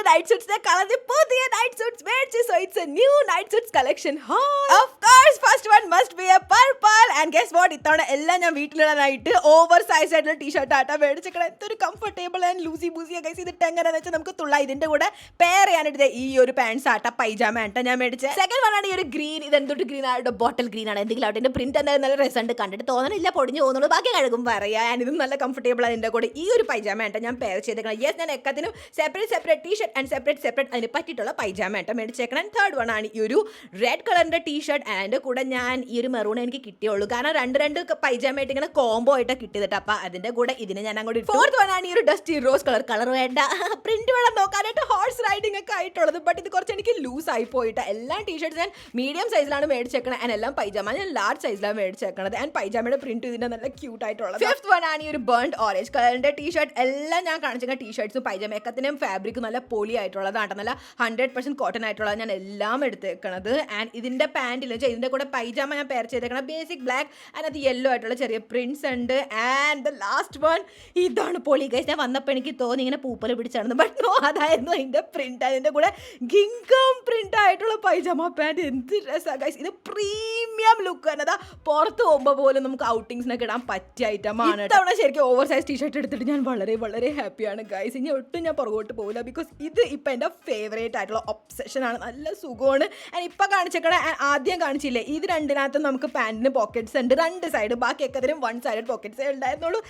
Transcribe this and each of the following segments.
night suits കളഞ്ഞ് പുതിയ night suits മേടിച്ചു. So it's a new night suits collection haul. Of course, first one must be a purple. And guess what? ഇത്തവണ എല്ലാം ഞാൻ വീട്ടിലിടാനായിട്ട് over size ആയിട്ടുള്ള T shirt ആട്ടാ മേടിച്ചിട്ട് എന്തൊരു കംഫർട്ടബിൾ ആൻഡ് ലൂസി ബൂസിയ ഗൈസ്. ഇതിട്ട് എങ്ങനെയാണെന്ന് വെച്ചാൽ നമുക്ക് തുള്ള. ഇതിന്റെ കൂടെ പെയർ ചെയ്യാനായിട്ട് ഈ ഒരു പാൻസ് ആട്ട പൈജാമ ആട്ട ഞാൻ മേടിച്ചത്. സെക്കൻഡ് വൺ ആണ് ഈ ഒരു ഗ്രീൻ. ഇത് എന്തൊട്ട് ഗ്രീൻ ആയിട്ട് ബോട്ടിൽ ഗ്രീൻ ആണ്. എന്തെങ്കിലും ആയിട്ട് പ്രിന്റ് എന്തായാലും നല്ല രസമുണ്ട്. കണ്ടിട്ട് തോന്നണില്ല പൊടിഞ്ഞു പോകുന്നുള്ളൂ. ബാക്കി കഴുകും പറയാം. ഇതും നല്ല കംഫർട്ടബിൾ ആണ്. ഇതിന്റെ കൂടെ ഈ ഒരു പൈജാമ ആട്ട ഞാൻ പെയർ ചെയ്തേക്കണം. യെസ്, ഞാൻ എക്കത്തിനും സെപ്പറേറ്റ് ടീഷർട്ട് ആൻഡ് സെപ്പറേറ്റ് അതിന് പറ്റിയിട്ടുള്ള പൈജാമ ആട്ട മേടിച്ചേക്കണം. തേർഡ് വൺ ആണ് ഈ ഒരു റെഡ് കളറിന്റെ ടീഷർട്ട്. അതിന്റെ കൂടെ ഞാൻ ഈ ഒരു മെറൂൺ എനിക്ക് കിട്ടിയുള്ളൂ. കാരണം രണ്ട് പൈജാമ ആയിട്ട് ഇങ്ങനെ കോംബോ ആയിട്ട് കിട്ടിയിട്ട്. അപ്പൊ അതിന്റെ കൂടെ ഇതിനെ ഞാൻ അങ്ങോട്ട്. ഫോർത്ത് വൺ ആണ് ഈ ഒരു ഡസ്റ്റി റോസ് കളർ വേണ്ട, പ്രിന്റ് വേണം നോക്കാനായിട്ട് ഹോഴ്സ് റൈഡിംഗ് ഒക്കെ ആയിട്ടുള്ളത്. ബട്ട് ഇത് കുറച്ച് എനിക്ക് ലൂസ് ആയി പോയിട്ട് എല്ലാ ടീഷർട്ട്സ് ഞാൻ മീഡിയം സൈസിലാണ് മേടിച്ചേക്കണത്. ആൻഡ് എല്ലാം പൈജാമ ഞാൻ ലാർജ് സൈസിലാണ് മേടിച്ചേക്കണത്. ആൻഡ് പൈജാമയുടെ പ്രിന്റ് ഇതിന്റെ നല്ല ക്യൂട്ട് ആയിട്ടുള്ളത്. ഫിഫ്ത് വൺ ആണ് ഈ ഒരു ബേൺഡ് ഓറഞ്ച് കളറിന്റെ ടീഷർട്ട്. എല്ലാം ഞാൻ കാണിച്ചിരിക്കുന്ന ടീഷർട്ട്സും പൈജാമ എക്കത്തിനും ഫാബ്രിക് നല്ല പൊളി ആയിട്ടുള്ളതാണ്. നല്ല 100% കോട്ടൺ ആയിട്ടുള്ളത് ഞാൻ എല്ലാം എടുത്തേക്കണത്. ആൻഡ് ഇതിന്റെ പാൻറ്റിൽ ഇതിന്റെ കൂടെ പൈജാമ ഞാൻ പെയർ ചെയ്തേക്കണം. ബേസിക് ബ്ലാക്ക് ആൻഡ് അത് യെല്ലോ ആയിട്ടുള്ള ചെറിയ പ്രിന്റ്സ് ഉണ്ട്. ആൻഡ് ദ ലാസ്റ്റ് വൺ ഇതാണ് പൊളി ഗൈസ്. ഞാൻ വന്നപ്പോൾ എനിക്ക് തോന്നി ഇങ്ങനെ പൂപ്പല് പിടിച്ചാണെന്ന്. ബട്ട് നോ, അതായിരുന്നു അതിന്റെ പ്രിന്റ്. അതിന്റെ കൂടെ ഗിങ്കം പ്രിന്റ് ആയിട്ടുള്ള പൈജാമ പാൻറ്. എന്ത് രസമാണ് ഗൈസ്. ഇത് പ്രീമിയം ലുക്ക് തന്നെ. അതാ പുറത്ത് പോകുമ്പോൾ പോലും നമുക്ക് ഔട്ടിങ്സിനൊക്കെ ഇടാൻ പറ്റിയ ഐറ്റമാണ്. ഇത്തവണ ശരിക്കും ഓവർ സൈസ് ടീഷർട്ട് എടുത്തിട്ട് ഞാൻ വളരെ വളരെ ഹാപ്പിയാണ് ഗൈസ്. ഇനി ഒട്ടും ഞാൻ പുറകോട്ട് പോകില്ല. ബിക്കോസ് ഇത് ഇപ്പം എൻ്റെ ഫേവറേറ്റ് ആയിട്ടുള്ള ഒബ്സെഷൻ ആണ്. നല്ല സുഖമാണ്. ആൻഡ് ഇപ്പം കാണിച്ചേക്കണ ആദ്യം കാണിച്ചില്ലേ, ഇത് രണ്ടിനകത്തും നമുക്ക് പാൻറ്റിന് പോക്കറ്റ്സ് ഉണ്ട് രണ്ട് സൈഡ്. ബാക്കിയൊക്കെ അതിനും വൺ സൈഡ് പോക്കറ്റ്സേ ഉണ്ടായിരുന്നുള്ളൂ.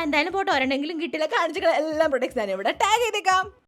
എന്തായാലും പോട്ടെ, ഒരെണ്ണെങ്കിലും കിട്ടില്ല. കാണിച്ചേക്കണ എല്ലാം പ്രൊഡക്ട്സ് ഞാൻ ഇവിടെ ടാഗ് ചെയ്തേക്കാം.